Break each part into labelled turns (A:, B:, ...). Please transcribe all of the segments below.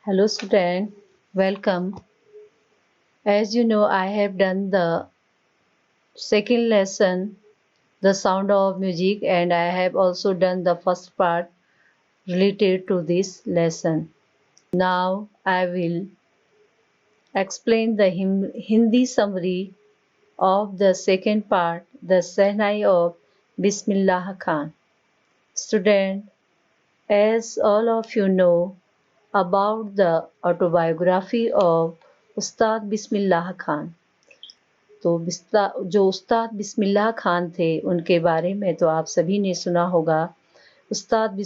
A: Hello student, welcome. As you know, I have done the second lesson, the sound of music, and I have also done the first part related to this lesson. Now I will explain the Hindi summary of the second part, the Sehnai of Bismillah Khan. Student, as all of you know about the autobiography of Ustad Bismillah Khan, तो जो उस्ताद बिस्मिल्लाह खान थे उनके बारे में तो आप सभी ने सुना होगा। Ustad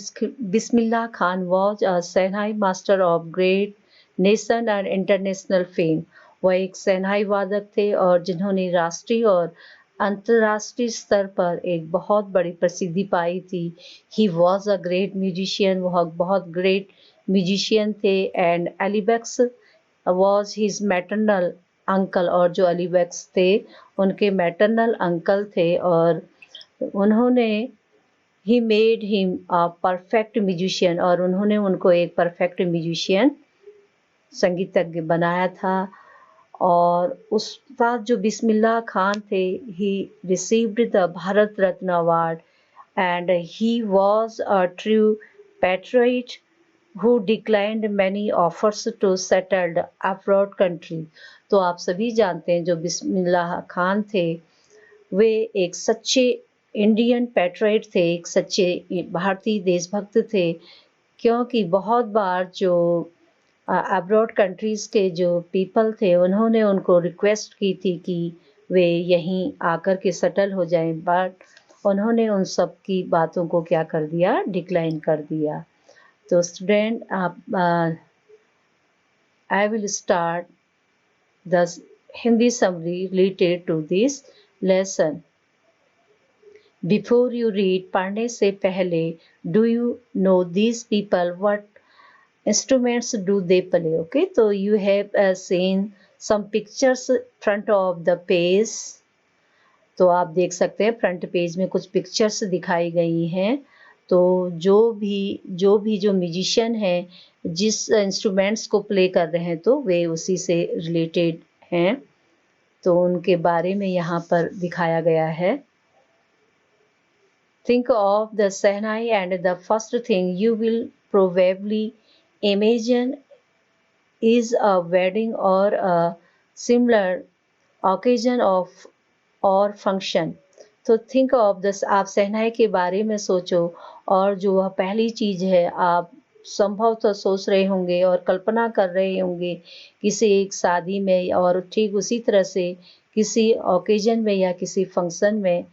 A: Bismillah Khan was a shehnai master of great nation and international fame. वह एक शहनाई वादक थे और जिन्होंने राष्ट्रीय और अंतर्राष्ट्रीय स्तर पर एक बहुत बड़ी प्रसिद्धि पाई थी। He was a great musician, वह बहुत ग्रेट म्यूजिशियन थे। And Alibux was his maternal uncle, और जो अलीबेक्स थे उनके मैटरनल अंकल थे। और उन्होंने he made him a perfect musician, और उन्होंने उनको एक परफेक्ट म्यूजिशियन संगीतज्ञ बनाया था। और उस्ताद जो बिस्मिल्लाह खान थे, he received the Bharat Ratna award and he was a true patriot who declined many offers to settled abroad country। तो आप सभी जानते हैं जो बिस्मिल्लाह खान थे वे एक सच्चे इंडियन पैट्रियट थे, एक सच्चे भारतीय देशभक्त थे। क्योंकि बहुत बार जो अब्रॉड कंट्रीज़ के जो पीपल थे उन्होंने उनको रिक्वेस्ट की थी कि वे यहीं आकर के सेटल हो जाएं, बट उन्होंने उन सब की बातों को क्या कर दिया, डिक्लाइन कर दिया। तो स्टूडेंट आप I will start the Hindi summary related to this lesson. Before you read, पढ़ने से पहले, do you know these people? What instruments do they play? Okay, so you have seen some pictures front of the page. तो आप देख सकते हैं front page में कुछ पिक्चर्स दिखाई गई हैं। तो जो म्यूजिशियन हैं जिस इंस्ट्रूमेंट्स को प्ले कर रहे हैं तो वे उसी से रिलेटेड हैं, तो उनके बारे में यहाँ पर दिखाया गया है। Think of the Sehnai and the first thing you will probably imagine is a wedding or a similar occasion of और फंक्शन। तो थिंक ऑफ दिस, आप शहनाई के बारे में सोचो, और जो वह पहली चीज़ है आप संभवतः सोच रहे होंगे और कल्पना कर रहे होंगे किसी एक शादी में, और ठीक उसी तरह से किसी ओकेजन में या किसी फंक्शन में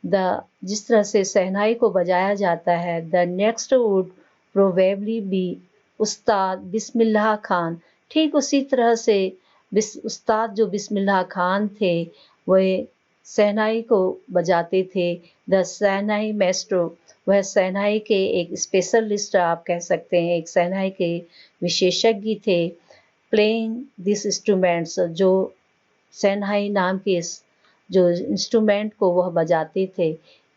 A: जिस तरह से शहनाई को बजाया जाता है। The next would probably be उस्ताद बिस्मिल्लाह खान। ठीक उसी तरह से उस्ताद जो बिस्मिल्लाह खान थे वह शहनाई को बजाते थे। द शहनाई मैस्ट्रो, वह शहनाई के एक स्पेशलिस्ट आप कह सकते हैं, एक शहनाई के विशेषज्ञ थे। प्लेइंग दिस इंस्ट्रूमेंट्स, जो शहनाई नाम के जो इंस्ट्रूमेंट को वह बजाते थे।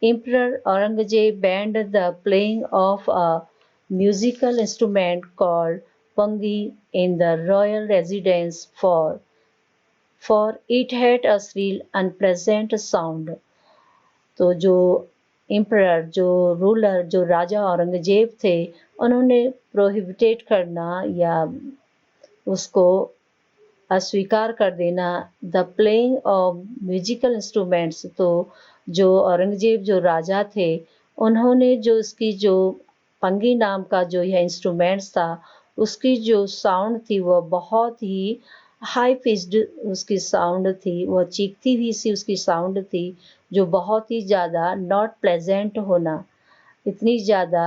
A: Emperor Aurangzeb band the playing of a musical instrument called Pangi in the royal residence for it had a shrill unpleasant sound। तो जो एम्परर, जो रूलर, जो राजा औरंगजेब थे, उन्होंने प्रोहिबिटेट करना या उसको अस्वीकार कर देना the playing of musical instruments. तो जो औरंगजेब जो राजा थे उन्होंने जो इसकी जो पंगी नाम का जो यह इंस्ट्रूमेंट्स था उसकी जो साउंड थी वह बहुत ही हाई पिच्ड उसकी साउंड थी, वह चीखती हुई सी उसकी साउंड थी जो बहुत ही ज़्यादा नॉट प्लेजेंट होना, इतनी ज़्यादा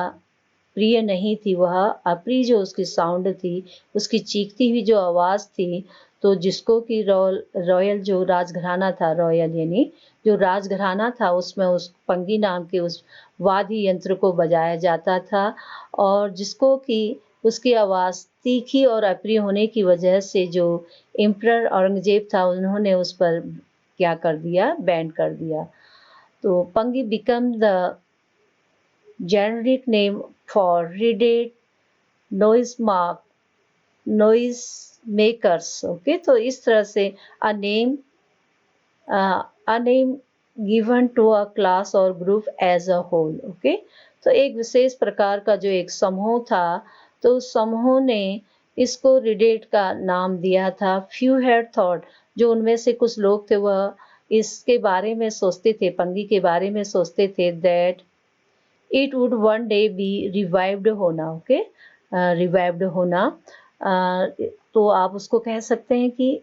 A: प्रिय नहीं थी। वह अप्रिय जो उसकी साउंड थी, उसकी चीखती हुई जो आवाज़ थी, तो जिसको कि रॉयल जो राजघराना था, रॉयल यानी जो राजघराना था, उसमें उस पंगी नाम के उस वाद्य यंत्र को बजाया जाता था, और जिसको कि उसकी आवाज़ तीखी और अप्रिय होने की वजह से जो एम्परर औरंगजेब था उन्होंने उस पर क्या कर दिया, बैन कर दिया। तो Pangi become the generic name for reeded noise mark noise makers. Okay, तो इस तरह से a name a name given to a class or group as a whole। Okay, तो एक विशेष प्रकार का जो एक समूह था, तो उस समूह ने इसको रिडेट का नाम दिया था। फ्यू हैड थॉट, जो उनमें से कुछ लोग थे वह इसके बारे में सोचते थे, पंगी के बारे में सोचते थे, that it would one day B revived होना। ओके, रिवाइव्ड होना, तो आप उसको कह सकते हैं कि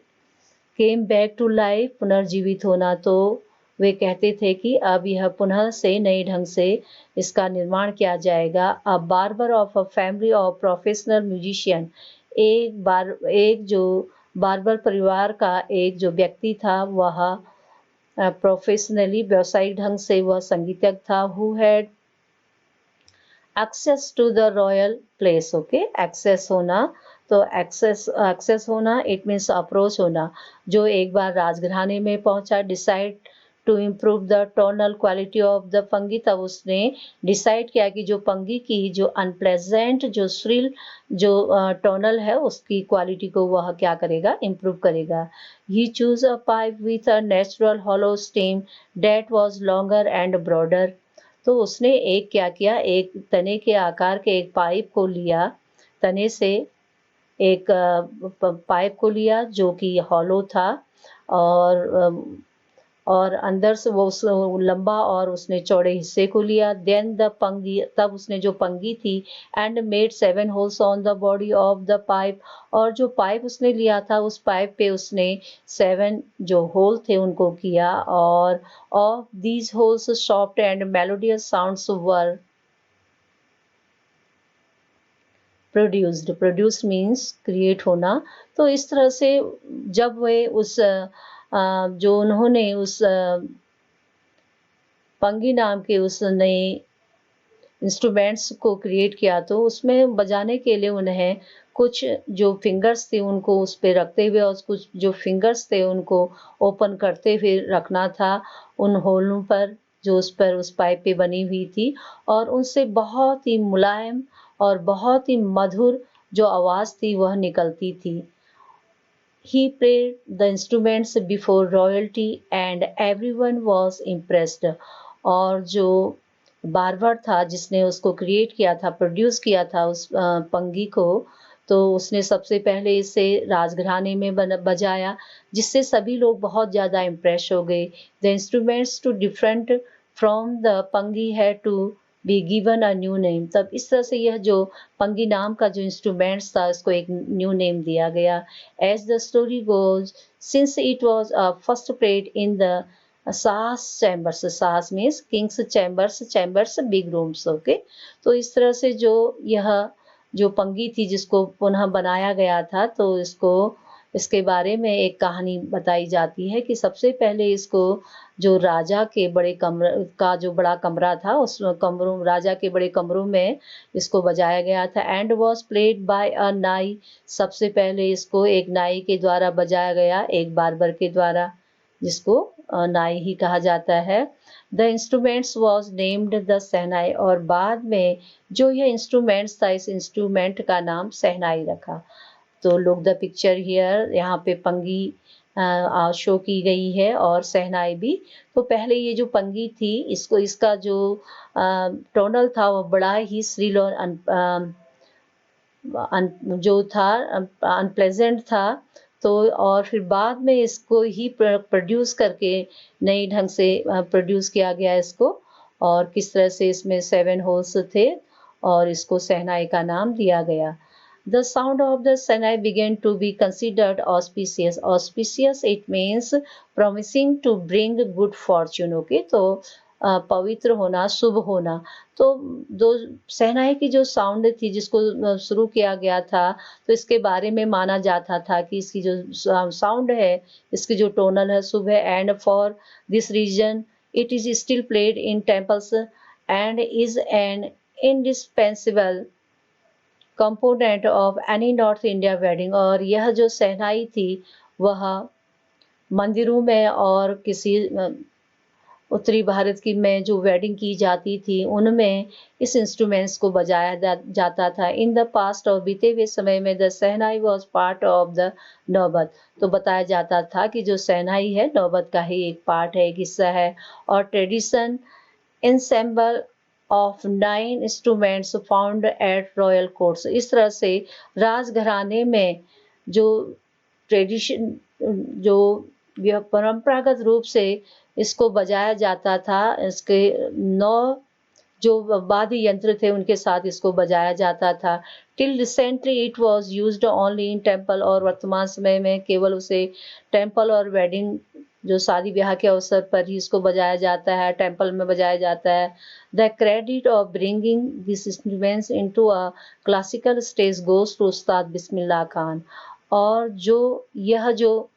A: केम बैक टू लाइफ, पुनर्जीवित होना। तो वे कहते थे कि अब यह पुनः से नए ढंग से इसका निर्माण किया जाएगा। अ barber of a family of professional musician, एक जो बार्बर परिवार का एक जो व्यक्ति था, वह प्रोफेशनली व्यावसायिक ढंग से वह संगीतज्ञ था। Who had access to the royal place. Okay, access होना, तो एक्सेस होना इट मीन्स अप्रोच होना। जो एक बार राजघराने में पहुंचा, decide to improve the tonal quality of the pungi, तब उसने डिसाइड किया कि जो पंगी की जो अनप्लेजेंट जो श्रिल जो टोनल है उसकी क्वालिटी को वह क्या करेगा, इम्प्रूव करेगा। He choose a pipe with a natural hollow stem that was longer and broader. तो उसने एक क्या किया, एक तने के आकार के एक पाइप को लिया, तने से एक पाइप को लिया जो कि हॉलो था, और और अंदर से वो उस लंबा और उसने चौड़े हिस्से को लिया। देन द पंगी, तब उसने जो पंगी थी, and made 7 holes on the body of the pipe, और जो पाइप उसने लिया था उस पाइप पे उसने 7 जो होल थे उनको किया, और of these holes soft and melodious sounds were produced. Produce means create होना। तो इस तरह से जब वे उस जो उन्होंने उस पंगी नाम के उस नए इंस्ट्रूमेंट्स को क्रिएट किया, तो उसमें बजाने के लिए उन्हें कुछ जो फिंगर्स थे उनको उस पे रखते हुए, और कुछ जो फिंगर्स थे उनको ओपन करते हुए रखना था उन होलों पर जो उस पर उस पाइप पे बनी हुई थी, और उनसे बहुत ही मुलायम और बहुत ही मधुर जो आवाज़ थी वह निकलती थी। He played the instruments before royalty and everyone was impressed। और जो बार्बर था जिसने उसको क्रिएट किया था, प्रोड्यूस किया था उस पंगी को, तो उसने सबसे पहले इसे राजघराने में बजाया, जिससे सभी लोग बहुत ज़्यादा इम्प्रेस हो गए। The instruments too different from the pungi has to be given a new name. तब इस तरह से यह जो पंगी नाम का जो इंस्ट्रूमेंट्स था इसको एक न्यू नेम दिया गया। As the story goes, since it was first played in the Sahas chambers, Sahas means king's chambers, chambers big rooms। Okay, तो इस तरह से जो यह जो पंगी थी जिसको पुनः बनाया गया था, तो इसको इसके बारे में एक कहानी बताई जाती है कि सबसे पहले इसको जो राजा के बड़े कमरे का जो बड़ा कमरा था, उस कमरों राजा के बड़े कमरों में इसको बजाया गया था। एंड वॉज प्लेड बाय अ नाई, सबसे पहले इसको एक नाई के द्वारा बजाया गया, एक बार्बर के द्वारा, जिसको नाई ही कहा जाता है। The instruments was named the shehnai, और बाद में जो यह इंस्ट्रूमेंट्स था इस इंस्ट्रूमेंट का नाम सहनाई रखा। तो लुक द पिक्चर हियर, यहाँ पे पंगी शो की गई है और सहनाई भी। तो पहले ये जो पंगी थी इसको इसका जो टोनल था वो बड़ा ही श्रील और जो था अनप्लेजेंट था। तो और फिर बाद में इसको ही प्रोड्यूस करके नई ढंग से प्रोड्यूस किया गया इसको, और किस तरह से इसमें 7 होल्स थे और इसको सहनाई का नाम दिया गया। The sound of the Sinai began to be considered auspicious. Auspicious it means promising to bring good fortune। Okay, तो पवित्र होना, शुभ होना। तो दो शहनाई की जो साउंड थी जिसको शुरू किया गया था, तो इसके बारे में माना जाता था कि इसकी जो साउंड है, इसकी जो टोनल है, शुभ है। And for this reason it is still played in temples and is an indispensable component of any north India wedding. और यह जो शहनाई थी वह मंदिरों में और किसी उत्तरी भारत की में जो वेडिंग की जाती थी उनमें इस इंस्ट्रूमेंट्स को बजाया जाता था। इन द पास्ट और बीते हुए समय में the shehnai was part of the नौबत। तो बताया जाता था कि जो शहनाई है नौबत का ही एक पार्ट है, एक हिस्सा है। और tradition ensemble of 9 instruments found at royal courts। इस तरह से राजघराने में जो ट्रेडिशन जो परंपरागत रूप से इसको बजाया जाता था, इसके 9 जो वाद्य यंत्र थे उनके साथ इसको बजाया जाता था। Till recently it was used only in temple. और वर्तमान समय में केवल उसे टेंपल और वेडिंग जो शादी ब्याह के अवसर पर ही इसको बजाया जाता है, टेंपल में बजाया जाता है। The credit of bringing this instruments into a classical stage goes to Ustad Bismillah Khan. और जो यह जो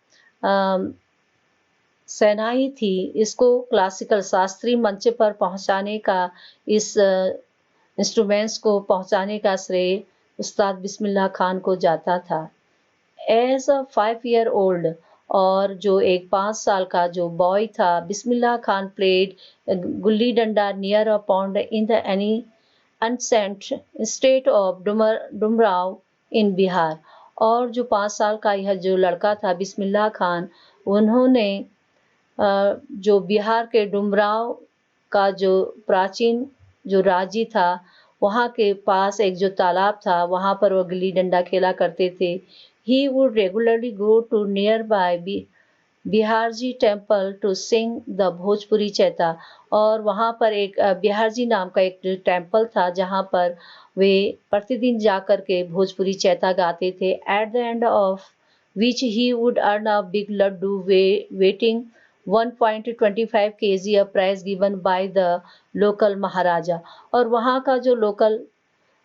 A: शहनाई थी इसको क्लासिकल शास्त्रीय मंच पर पहुंचाने का, इस इंस्ट्रूमेंट्स को पहुंचाने का श्रेय उस्ताद बिस्मिल्लाह खान को जाता था। एज अ 5 year old, और जो एक 5 साल का जो बॉय था, Bismillah Khan played gulli danda near a pond in the any ancient state of Dumraon in Bihar. और जो 5 साल का यह जो लड़का था बिस्मिल्लाह खान, उन्होंने जो बिहार के डुमराव का जो प्राचीन जो राज्य था वहाँ के पास एक जो तालाब था वहाँ पर वो गिल्ली डंडा खेला करते थे। He would regularly go to nearby Bihariji temple to sing the Bhojpuri chaita. और वहाँ पर एक बिहारजी नाम का एक टेम्पल था जहाँ पर वे प्रतिदिन जाकर के भोजपुरी चैता गाते थे। At the end of which he would earn a big laddoo weighting 1.25 kg a prize given by the local Maharaja. और वहाँ का जो लोकल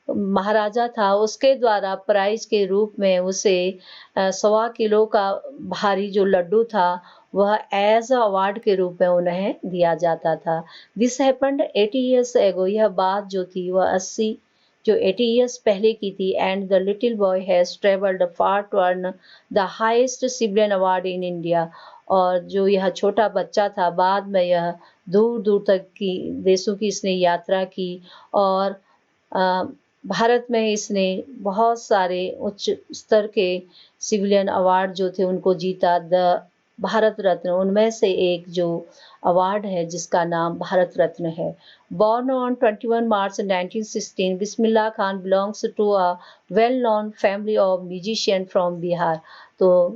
A: महाराजा था उसके द्वारा प्राइज के रूप में उसे 1.25 किलो का भारी जो लड्डू था वह एज अ अवार्ड के रूप में उन्हें दिया जाता था। This happened 80 years ago। यह बात जो थी वह 80 years पहले की थी। And the little boy has travelled far to earn the highest civilian award in India. और जो यह छोटा बच्चा था बाद में यह दूर दूर तक की देशों की इसने यात्रा की और भारत में इसने बहुत सारे उच्च स्तर के सिविलियन अवार्ड जो थे उनको जीता। द भारत रत्न उनमें से एक जो अवार्ड है जिसका नाम भारत रत्न है। Born on 21 March 1916, Bismillah Khan belongs to a well-known family of musicians from Bihar. तो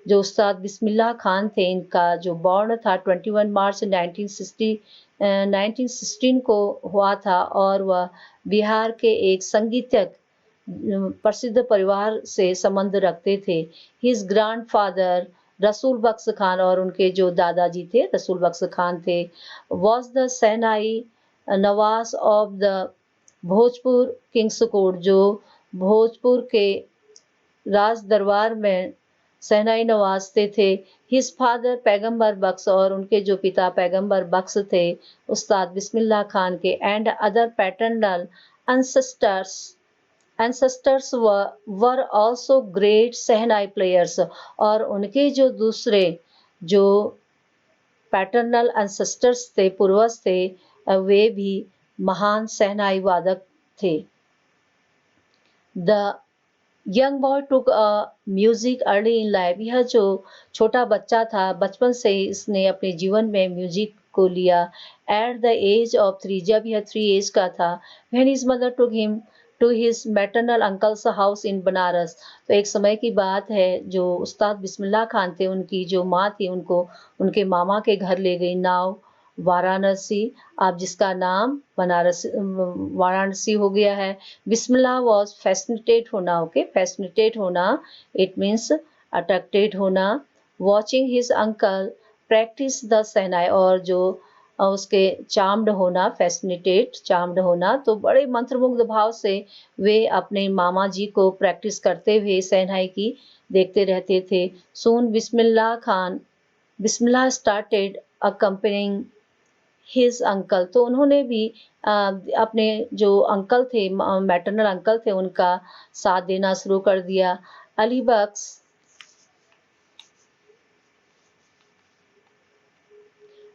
A: जो उस्ताद बिस्मिल्लाह खान थे इनका जो बॉर्न था 21 मार्च 1916 को हुआ था और वह बिहार के एक संगीतज्ञ प्रसिद्ध परिवार से संबंध रखते थे। हिज ग्रैंडफादर रसूल बख्श खान, और उनके जो दादाजी थे रसूल बख्श खान थे, was the shehnai Nawaz of the Bhojpur Kings court. जो भोजपुर के राज दरबार में सेनाई नवाजते थे। हिज फादर पैगंबर बख्श, और उनके जो पिता पैगंबर बख्श थे उस्ताद बिस्मिल्लाह खान के। And other paternal ancestors were also great shehnai players. और उनके जो दूसरे जो पैटर्नल एंसेस्टर्स थे, पूर्वज थे, वे भी महान शहनाई वादक थे। The young boy took music early in life. यह जो छोटा बच्चा था बचपन से ही इसने अपने जीवन में म्यूजिक को लिया। एट द एज ऑफ 3, जब यह 3 एज का था, when his mother took him to his maternal uncle's house in Banaras. तो एक समय की बात है जो उस्ताद बिस्मिल्लाह खान थे उनकी जो माँ थी उनको उनके मामा के घर ले गई। नाव वाराणसी, आप जिसका नाम वाराणसी हो गया है। बिस्मिल्लाह वॉज फैसिनेटेड होना, ओके, फैसिनेटेड होना, इट मीन्स अट्रैक्टेड होना। Watching his uncle practice the shehnai, और जो उसके चार्म्ड होना, फैसिनेटेड चार्म्ड होना, तो बड़े मंत्रमुग्ध भाव से वे अपने मामा जी को प्रैक्टिस करते हुए शहनाई की देखते रहते थे। सून बिस्मिल्लाह स्टार्टेड अकम्पनिंग हिज अंकल। तो उन्होंने भी अपने जो अंकल थे, मैटरनल अंकल थे, उनका साथ देना शुरू कर दिया।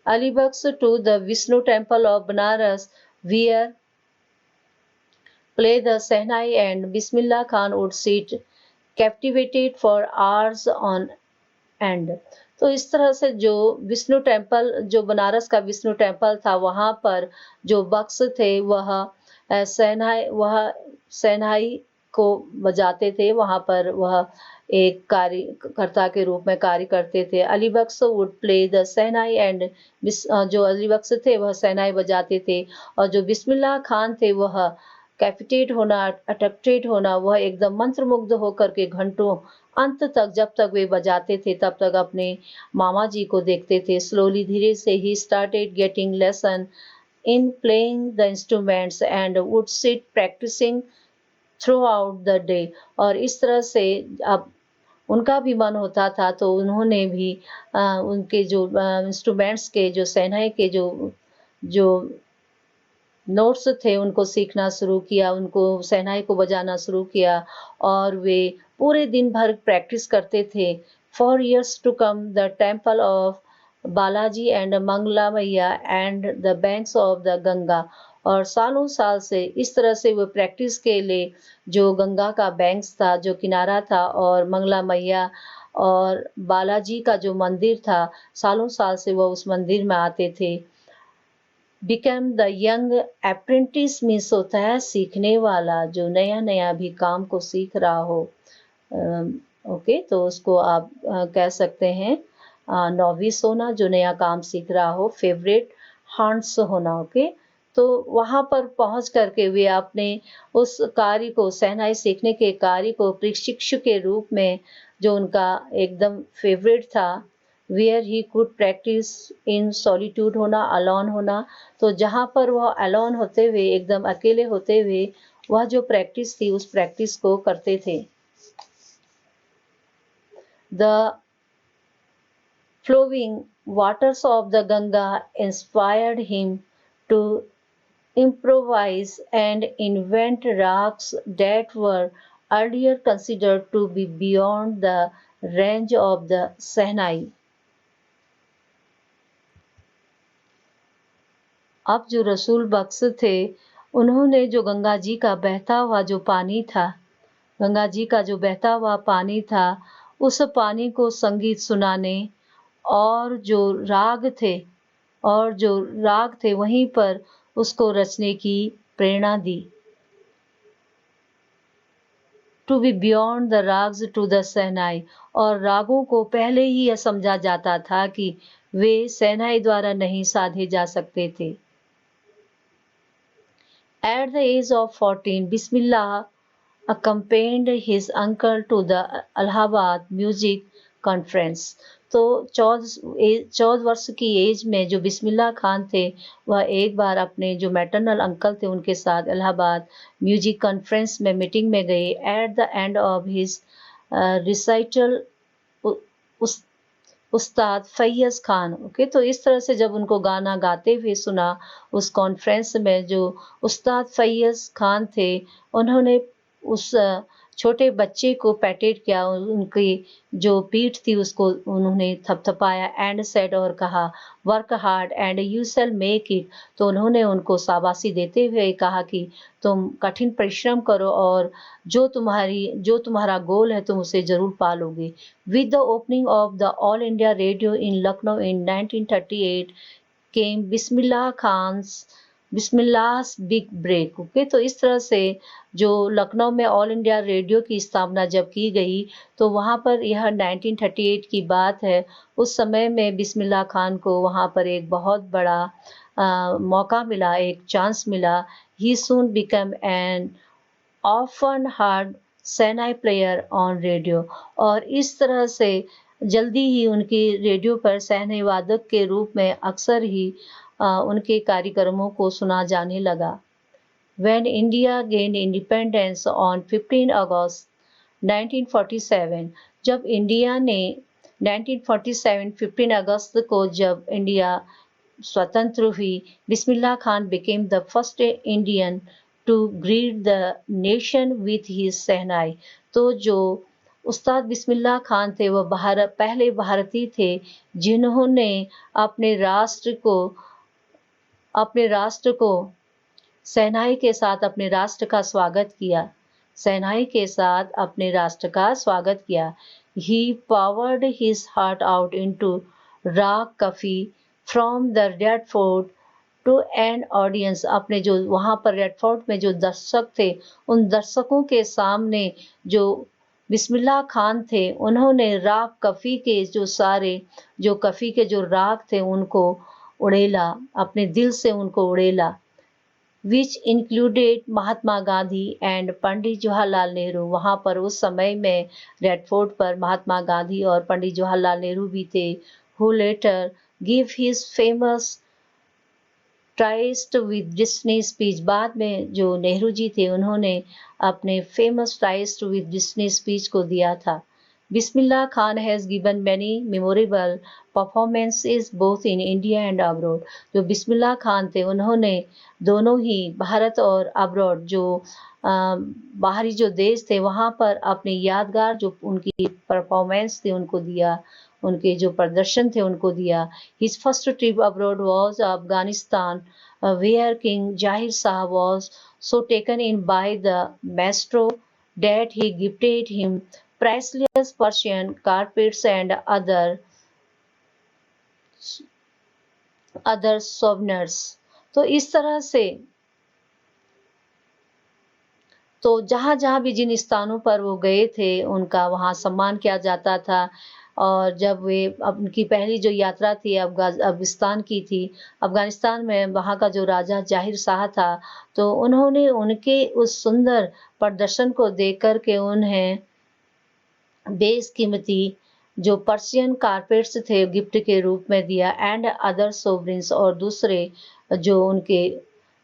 A: Ali Baks to the Vishnu temple of Banaras, where play the Sehnai and Bismillah Khan would sit captivated for hours on end. तो इस तरह से जो विष्णु टेम्पल, जो बनारस का विष्णु टेम्पल था, वहाँ पर जो बक्स थे वह सेनाई को बजाते थे। वहाँ पर वह एक कार्यकर्ता के रूप में कार्य करते थे। Ali Bakhsh would play the shehnai and जो अली बख्श थे वह शहनाई बजाते थे, और जो बिस्मिल्लाह खान थे वह कैपिटेट होना, अट्रैक्टेड होना, वह एकदम मंत्रमुग्ध होकर के घंटों अंत तक, जब तक वे बजाते थे तब तक अपने मामा जी को देखते थे। स्लोली, धीरे से ही started getting lesson in playing the instruments and would sit practising throughout the day. और इस तरह से अब उनका भी मन होता था तो उन्होंने भी उनके जो इंस्ट्रूमेंट्स के, जो शहनाई के जो नोट्स थे उनको सीखना शुरू किया, उनको शहनाई को बजाना शुरू किया, और वे पूरे दिन भर प्रैक्टिस करते थे। For years to come the temple of Balaji and Mangala Maiya and the banks of the Ganga. और सालों साल से इस तरह से वो प्रैक्टिस के लिए जो गंगा का बैंक्स था, जो किनारा था, और मंगला मैया और बालाजी का जो मंदिर था, सालों साल से वह उस मंदिर में आते थे। Become the young apprentice means होता है सीखने वाला, जो नया नया भी काम को सीख रहा हो। ओके, तो उसको आप कह सकते हैं नॉविस होना, जो नया काम सीख रहा हो। फेवरेट, हंट्स होना। ओके, तो वहाँ पर पहुँच करके वे अपने उस कार्य को, शहनाई सीखने के कार्य को प्रशिक्षु के रूप में, जो उनका एकदम फेवरेट था, where he could practise in solitude होना, अलोन होना, तो जहाँ पर वह अलोन होते हुए, एकदम अकेले होते हुए, वह जो प्रैक्टिस थी उस प्रैक्टिस को करते थे। The flowing waters of the Ganga inspired him to improvise and invent rags that were earlier considered to be beyond the range of the Sehnai. अब जो रसूल बख्श थे, उन्होंने जो गंगा जी का बहता हुआ जो पानी था, गंगा जी का जो बहता हुआ पानी था, उस पानी को संगीत सुनाने और जो राग थे वहीं पर उसको रचने की प्रेरणा दी। To be beyond the ragas to the shehnai, और रागों को पहले ही यह समझा जाता था कि वे शहनाई द्वारा नहीं साधे जा सकते थे। At the age of 14, Bismillah accompanied his uncle to the Allahabad Music Conference. तो 14 वर्ष की एज में जो बिस्मिल्लाह खान थे, वह एक बार अपने जो मैटरनल अंकल थे उनके साथ इलाहाबाद म्यूजिक कॉन्फ्रेंस में मीटिंग में गए। Eight the end of his recital Ustad फैयज़ Khan, okay, तो इस तरह से जब उनको गाना गाते हुए सुना उस कॉन्फ्रेंस में, जो उस्ताद फैयज़ खान थे, उन्होंने उस छोटे बच्चे को पैटेट किया, उनकी जो पीठ थी उसको उन्होंने थपथपाया, एंड सेड, और कहा, work hard and you shall make it. तो उन्होंने उनको शाबाशी देते हुए कहा कि तुम कठिन परिश्रम करो और जो तुम्हारा गोल है तुम उसे जरूर पालोगे। With the opening of the all India radio in Lucknow in 1938 came बिस्मिल्लाह's बिग ब्रेक। ओके, तो इस तरह से जो लखनऊ में ऑल इंडिया रेडियो की स्थापना जब की गई, तो वहाँ पर यह 1938 की बात है। उस समय में बिस्मिल्लाह खान को वहाँ पर एक बहुत बड़ा मौका मिला, एक चांस मिला। He soon become an often heard shehnai player on radio, और इस तरह से जल्दी ही उनकी रेडियो पर शहनाई वादक के रूप में अक्सर ही उनके कार्यक्रमों को सुना जाने लगा। When India gained independence on 15 अगस्त 1947, जब इंडिया ने 1947 15 अगस्त को जब इंडिया स्वतंत्र हुई, Bismillah Khan became the first Indian to greet the nation with his शहनाई। तो जो उस्ताद बिस्मिल्लाह खान थे, वह पहले भारतीय थे जिन्होंने अपने राष्ट्र को अपने राष्ट्र को शहनाई के साथ अपने राष्ट्र का स्वागत किया। शहनाई के साथ अपने राष्ट्र का स्वागत किया। He poured his heart out into राग coffee from the Red Fort to an audience। अपने जो वहाँ पर रेड फोर्ट में जो दर्शक थे, उन दर्शकों के सामने जो बिस्मिल्लाह खान थे, उन्होंने राग कफी के जो कफी के जो राग थे उनको उड़ेला, अपने दिल से उनको उड़ेला। which included Mahatma Gandhi and Pandit Jawaharlal Nehru. वहाँ पर उस समय में रेड फोर्ट पर महात्मा गांधी और पंडित जवाहरलाल नेहरू भी थे। who later give his famous tryst with destiny speech. बाद में जो नेहरू जी थे, उन्होंने अपने famous tryst with destiny speech को दिया था। Bismillah Khan has given many memorable performances both in India and abroad. जो बिस्मिल्लाह खान थे, उन्होंने दोनों ही भारत और अब्रॉड जो बाहरी जो देश थे, वहाँ पर अपने यादगार जो उनकी परफॉर्मेंस थी उनको दिया, उनके जो प्रदर्शन थे उनको दिया। His first trip abroad was Afghanistan where King Jahir Shah was so taken in by the maestro that he gifted him priceless Persian carpets and other souvenirs। तो इस तरह से तो जहाँ जहाँ भी जिन स्थानों पर वो गए थे, उनका वहाँ सम्मान किया जाता था। और जब वे उनकी पहली जो यात्रा थी अफगानिस्तान की थी, अफगानिस्तान में वहाँ का जो राजा जाहिर शाह था, तो उन्होंने उनके उस सुंदर प्रदर्शन को देख कर के उन्हें बेशकीमती जो पर्शियन कारपेट्स थे गिफ्ट के रूप में दिया एंड अदर सोवरिन्स, और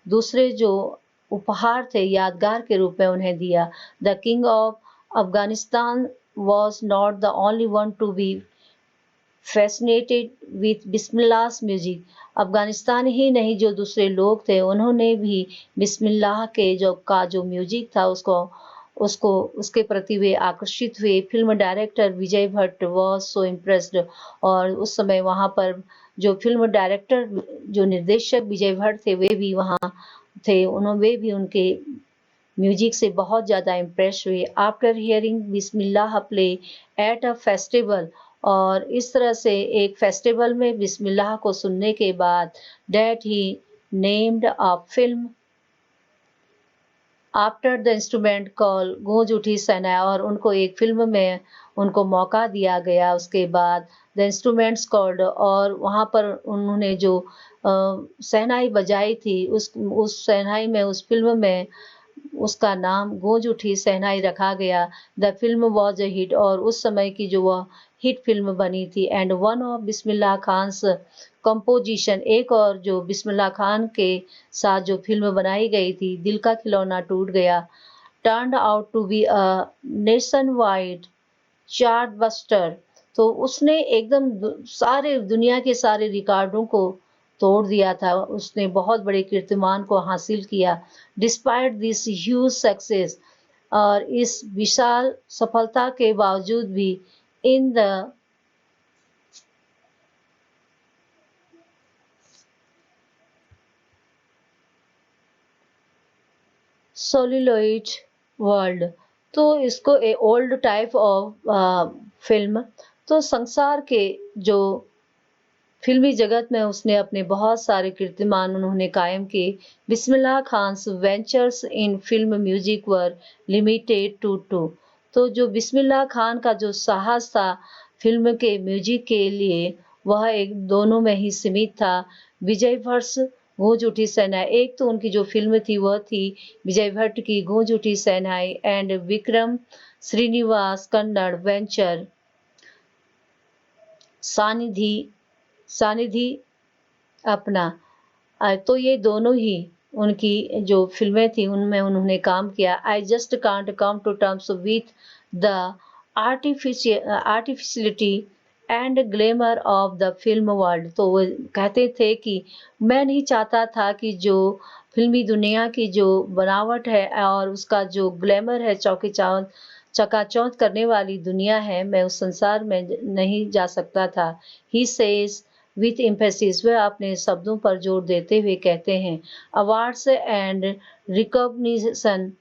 A: दूसरे जो उपहार थे यादगार के रूप में उन्हें दिया। The king of Afghanistan was not the only one to be fascinated with बिस्मिल्लाह's music। अफगानिस्तान ही नहीं, जो दूसरे लोग थे उन्होंने भी बिस्मिल्लाह के जो म्यूजिक था उसके प्रति वे आकर्षित हुए। Film director Vijay Bhatt was so impressed. और उस समय वहाँ पर जो फिल्म डायरेक्टर जो निर्देशक विजय भट्ट थे, वे भी वहाँ थे, वे भी उनके म्यूजिक से बहुत ज़्यादा इम्प्रेस हुए। After hearing Bismillah play at a festival, और इस तरह से एक फेस्टिवल में बिस्मिल्लाह को सुनने के बाद that he named a film after the instrument call गूंज उठी शहनाई, और उनको एक फिल्म में उनको मौका दिया गया। उसके बाद द इंस्ट्रूमेंट्स कॉल्ड, और वहाँ पर उन्होंने जो शहनाई बजाई थी उस शहनाई में उस फिल्म में उसका नाम गूंज उठी शहनाई रखा गया। The film was a hit, और उस समय की जो वह हिट फिल्म बनी थी। And one of Bismillah Khan's composition, एक और जो बिस्मिल्लाह खान के साथ जो फिल्म बनाई गई थी, दिल का खिलौना टूट गया, turned out to be a nation wide chart buster. तो उसने एकदम सारे दुनिया के सारे रिकॉर्डों को तोड़ दिया था, उसने बहुत बड़े कीर्तिमान को हासिल किया। डिस्पाइट दिस ह्यूज सक्सेस, और इस विशाल सफलता के बावजूद भी इन द सोलिलॉइड वर्ल्ड, तो इसको ए ओल्ड टाइप ऑफ फिल्म, तो संसार के जो फिल्मी जगत में उसने अपने बहुत सारे कीर्तिमान उन्होंने कायम किए। Bismillah Khan's ventures in film music were limited to two, तो जो बिस्मिल्लाह खान का जो साहस था फिल्म के म्यूजिक के लिए, वह एक दोनों में ही सीमित था। विजय भट्ट गूंज उठी शहनाई, एक तो उनकी जो फिल्म थी वह थी विजय भट्ट की गूंज उठी शहनाई, एंड विक्रम श्रीनिवास कन्नड़ वेंचर सानिधि अपना। तो ये दोनों ही उनकी जो फिल्में थी उनमें उन्होंने काम किया। I just can't come to terms with the artificiality and glamour of the film world, तो वो कहते थे कि मैं नहीं चाहता था कि जो फिल्मी दुनिया की जो बनावट है और उसका जो ग्लैमर है, चकाचौंध करने वाली दुनिया है, मैं उस संसार में नहीं जा सकता था। ही सेज विथ एम्फेसिस, वह अपने शब्दों पर जोर देते हुए कहते हैं, awards and recognition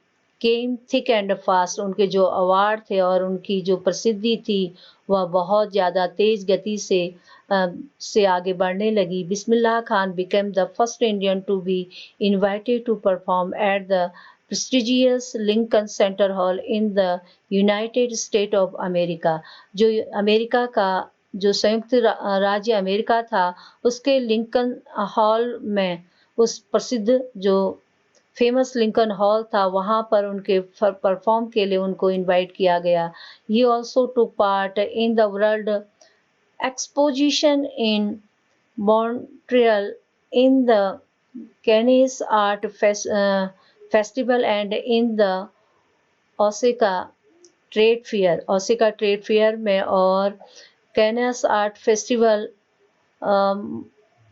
A: came thick and fast. उनके जो अवार्ड थे और उनकी जो प्रसिद्धि थी वह बहुत ज़्यादा तेज गति से आगे बढ़ने लगी। Bismillah Khan became the first Indian to be invited to perform at the prestigious Lincoln Center Hall in the United States of America। जो अमेरिका का जो संयुक्त राज्य अमेरिका था उसके लिंकन हॉल में, उस प्रसिद्ध जो फेमस लिंकन हॉल था वहाँ पर उनके परफॉर्म के लिए उनको इनवाइट किया गया। He also took part in the world exposition in Montreal in the Cannes Art Festival and in the Osaka trade fair में और कैनस आर्ट फेस्टिवल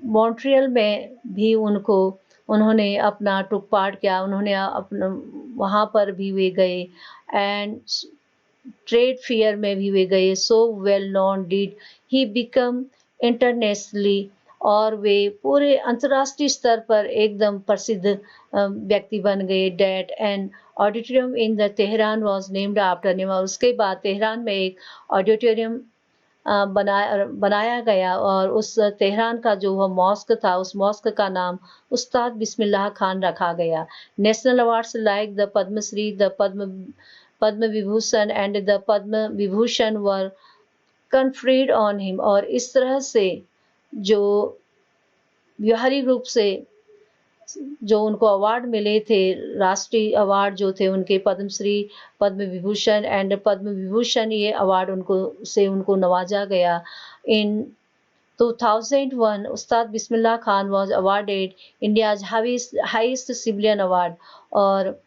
A: मॉन्ट्रियल में भी उन्होंने अपना टुक पार्ट किया, उन्होंने अपना वहाँ पर भी वे गए एंड ट्रेड फेयर में भी वे गए। So well known did he become internationally, और वे पूरे अंतर्राष्ट्रीय स्तर पर एकदम प्रसिद्ध व्यक्ति बन गए। That and auditorium in the Tehran was named after him, और उसके बाद तेहरान में एक ऑडिटोरियम बनाया गया और उस तेहरान का जो वह मॉस्क था उस मॉस्क का नाम उस्ताद बिस्मिल्लाह खान रखा गया। National awards like the Padmashri, the Padma Vibhushan and the Padma Vibhushan were conferred on him, और इस तरह से जो व्यवहारिक रूप से जो उनको अवार्ड मिले थे, राष्ट्रीय अवार्ड जो थे उनके पद्मश्री, पद्म विभूषण एंड पद्म विभूषण, ये अवार्ड उनको नवाजा गया। In 2001 Ustad Bismillah Khan was awarded India's highest civilian award, और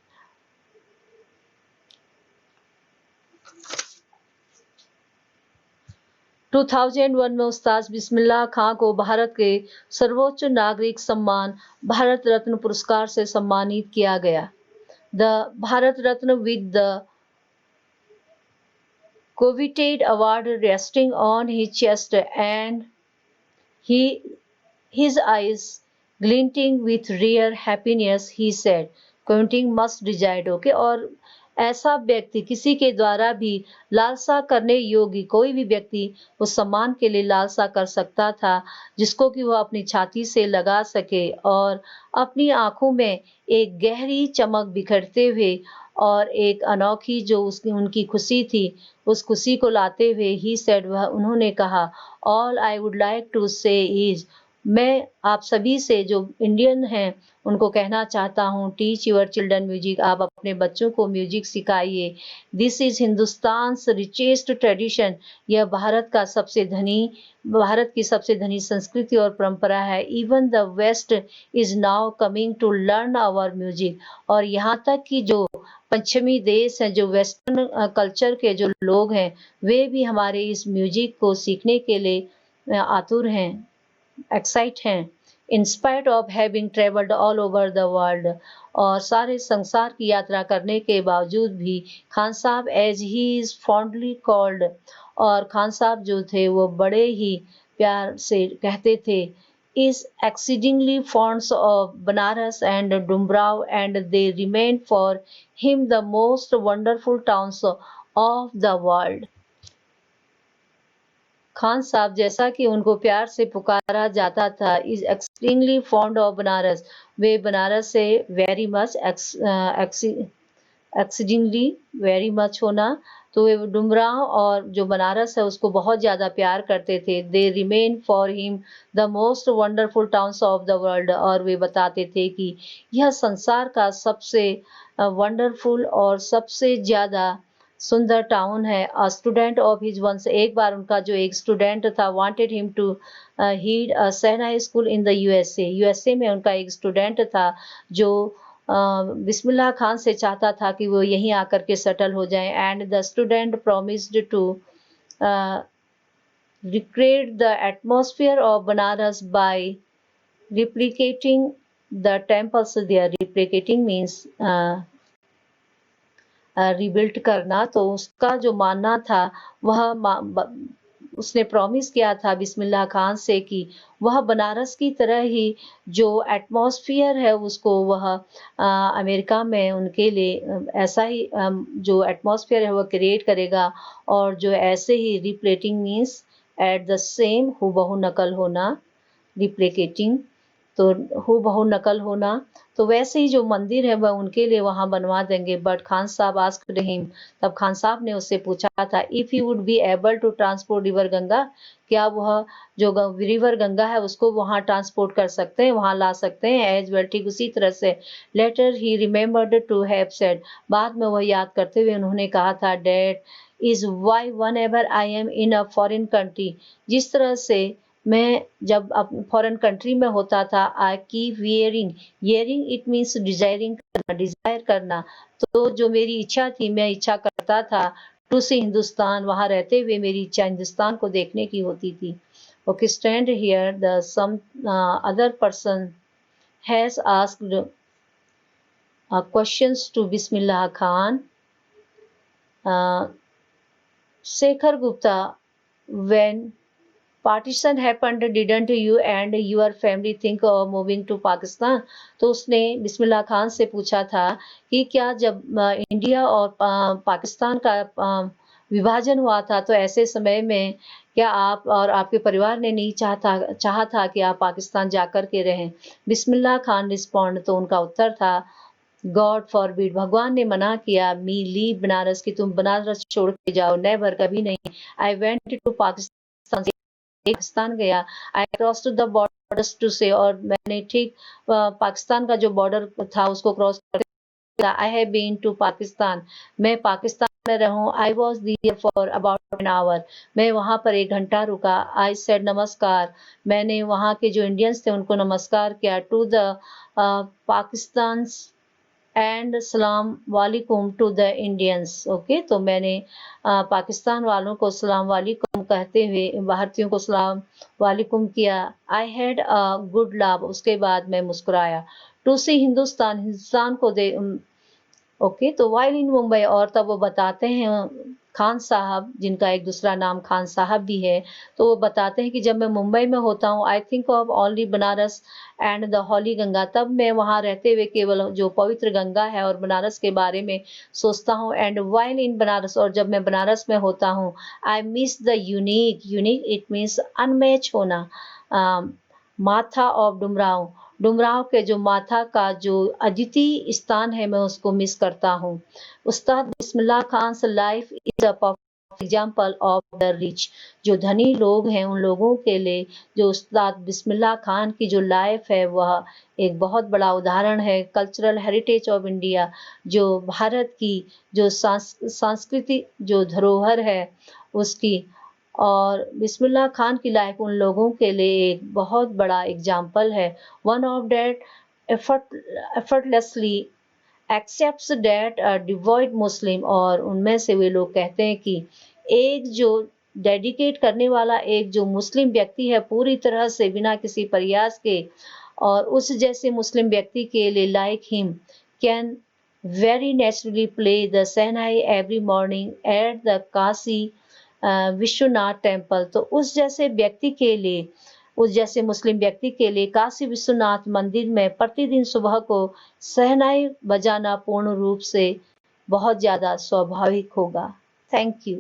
A: 2001 में उस्ताद बिस्मिल्लाह खां को भारत के सर्वोच्च नागरिक सम्मान भारत रत्न पुरस्कार से सम्मानित किया गया। The Bharat Ratna with the coveted award resting on his chest and his eyes glinting with rare happiness, he said, counting must desired। Okay, और ऐसा व्यक्ति किसी के द्वारा भी लालसा करने योग्य कोई भी व्यक्ति उस सम्मान के लिए लालसा कर सकता था जिसको कि वह अपनी छाती से लगा सके और अपनी आंखों में एक गहरी चमक बिखरते हुए और एक अनोखी जो उनकी खुशी थी उस खुशी को लाते हुए ही सेड, वह उन्होंने कहा, all I would like to say is, मैं आप सभी से जो इंडियन हैं उनको कहना चाहता हूँ, टीच योर चिल्ड्रन म्यूजिक, आप अपने बच्चों को म्यूजिक सिखाइए। This is Hindustan richest tradition, यह भारत की सबसे धनी संस्कृति और परंपरा है। Even the west is now coming to learn our music, और यहाँ तक कि जो पश्चिमी देश हैं, जो वेस्टर्न कल्चर के जो लोग हैं, वे भी हमारे इस म्यूजिक को सीखने के लिए आतुर हैं, एक्साइट हैं। In spite of having travelled all over the world, और सारे संसार की यात्रा करने के बावजूद भी Khan Sahab as he is fondly called, और खान साहब जो थे वो बड़े ही प्यार से कहते थे, is exceedingly fond of Banaras and Dumbrao, and they remain for him the most wonderful towns of the world। Khan साहब जैसा कि उनको प्यार से पुकारा जाता था, is extremely fond of Banaras, वे बनारस से very much, exceedingly very much होना, तो वे डुमराव और जो बनारस है उसको बहुत ज़्यादा प्यार करते थे। They remain for him the most wonderful towns of the world, और वे बताते थे कि यह संसार का सबसे वंडरफुल और सबसे ज़्यादा सुंदर टाउन है। A student of his once, एक बार उनका जो एक स्टूडेंट था, wanted him to head a shehnai school in the USA में उनका एक स्टूडेंट था जो बिस्मिल्लाह खान से चाहता था कि वो यहीं आकर के सेटल हो जाएं, and the student promised to recreate the atmosphere of Banaras by replicating the temples there। Replicating means rebuild करना, तो उसका जो मानना था वह उसने प्रॉमिस किया था बिस्मिल्लाह खान से कि वह बनारस की तरह ही जो एटमॉस्फेयर है उसको वह अमेरिका में उनके लिए ऐसा ही जो एटमॉस्फेयर है वह क्रिएट करेगा, और जो ऐसे ही रिप्लेटिंग मीन्स एट द सेम हूबहू नकल होना, रिप्लिकेटिंग तो हूबहू नकल होना, तो वैसे ही जो मंदिर है वह उनके लिए वहाँ बनवा देंगे। बट खान साहब आस्क्ड हिम, तब खान साहब ने उससे पूछा था, if you would be able to transport river Ganga, क्या वह जो रिवर गंगा है उसको वहाँ ट्रांसपोर्ट कर सकते हैं, वहाँ ला सकते हैं। एज वेल, ठीक उसी तरह से later he remembered to have said, बाद में वह याद करते हुए उन्होंने कहा था, that is why whenever I am in a foreign country, जिस तरह से मैं जब फॉरेन कंट्री में होता था, I keep wearing, wearing it means desiring करना, डिजायर करना, तो जो मेरी इच्छा थी, मैं इच्छा करता था टू सी हिंदुस्तान, वहां रहते हुए मेरी इच्छा हिंदुस्तान को देखने की होती थी। Okay, stand here the some other person has asked questions to Bismillah Khan. Shekhar Gupta, when partition happened, didn't you and your family think of moving to Pakistan? तो उसने बिस्मिल्लाह खान से पूछा था कि क्या जब इंडिया और पाकिस्तान का विभाजन हुआ था, तो ऐसे समय में क्या आप और आपके परिवार ने नहीं चाहा था कि आप पाकिस्तान जाकर के रहें? बिस्मिल्लाह खान रिस्पॉन्ड, तो उनका उत्तर था, गॉड फॉरबिड, भगवान ने मना किया, मी लीव बनारस, कि तुम बनारस छोड़ के जाओ, नेवर, कभी नहीं। I went to Pakistan, Pakistan गया, I cross to the borders to say, और मैंने ठीक पाकिस्तान का जो बॉर्डर था उसको क्रॉस कर, I have been to Pakistan, मैं पाकिस्तान में रहूं, I was there for about an hour, मैं वहां पर 1 घंटा रुका, आई सेड नमस्कार, मैंने वहां के जो इंडियंस थे उनको नमस्कार किया, टू द पाकिस्तान एंड सलाम वालेकुम टू द इंडियंस। ओके, तो मैंने पाकिस्तान वालों को सलाम वालेकुम कहते हुए भारतीयों को सलाम वालेकुम किया। आई हैड अ गुड लाभ, उसके बाद मैं मुस्कुराया। टू सी हिंदुस्तान, हिंदुस्तान को दे ओके, तो वाइल इन मुंबई, और तब वो बताते हैं खान साहब, जिनका एक दूसरा नाम खान साहब भी है, तो वो बताते हैं कि जब मैं मुंबई में होता हूँ, I think of only Banaras and the holy Ganga, तब मैं वहाँ रहते हुए केवल जो पवित्र गंगा है और बनारस के बारे में सोचता हूँ। एंड वाइल इन बनारस, और जब मैं बनारस में होता हूँ, I miss the unique, unique it means unmatch होना, माथा ऑफ डुमराव, डुमराव के जो माथा का जो अद्वितीय स्थान है, मैं उसको मिस करता हूँ। Ustad Bismillah Khan life is a example of the rich, जो धनी लोग हैं उन लोगों के लिए जो उस्ताद बिस्मिल्लाह खान की जो लाइफ है वह एक बहुत बड़ा उदाहरण है। कल्चरल हेरिटेज ऑफ इंडिया, जो भारत की जो सांस्कृतिक जो धरोहर है उसकी, और बिस्मिल्लाह खान की लाइफ उन लोगों के लिए एक बहुत बड़ा एग्जाम्पल है। One of that effortlessly accepts that devoid Muslim, और उनमें से वे लोग कहते हैं कि एक जो डेडिकेट करने वाला एक जो मुस्लिम व्यक्ति है पूरी तरह से बिना किसी प्रयास के, और उस जैसे मुस्लिम व्यक्ति के लिए like him can very naturally play the shehnai every morning at the Kashi Vishwanath temple, तो उस जैसे व्यक्ति के लिए, उस जैसे मुस्लिम व्यक्ति के लिए काशी विश्वनाथ मंदिर में प्रतिदिन सुबह को सहनाई बजाना पूर्ण रूप से बहुत ज़्यादा स्वाभाविक होगा। Thank you.